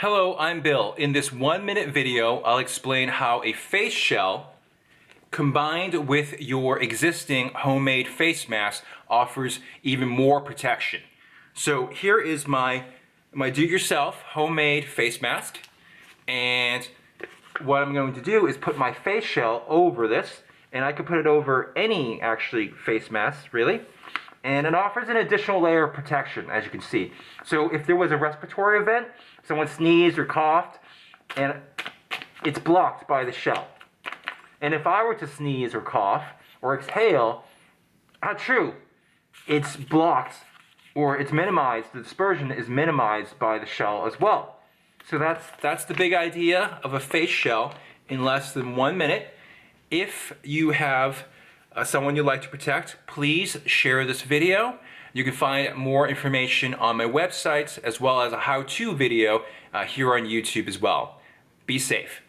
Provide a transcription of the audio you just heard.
Hello, I'm Bill. In this 1-minute video, I'll explain how a face shell combined with your existing homemade face mask offers even more protection. So here is my do-it-yourself homemade face mask, and what I'm going to do is put my face shell over this, and I could put it over any actually face mask really, and it offers an additional layer of protection, as you can see. So if there was a respiratory event, someone sneezed or coughed, and it's blocked by the shell. And if I were to sneeze or cough or exhale, it's blocked or it's minimized. The dispersion is minimized by the shell as well. So that's the big idea of a face shell in less than 1 minute. If you have someone you'd like to protect, please share this video. You can find more information on my website as well as a how-to video here on YouTube as well. Be safe.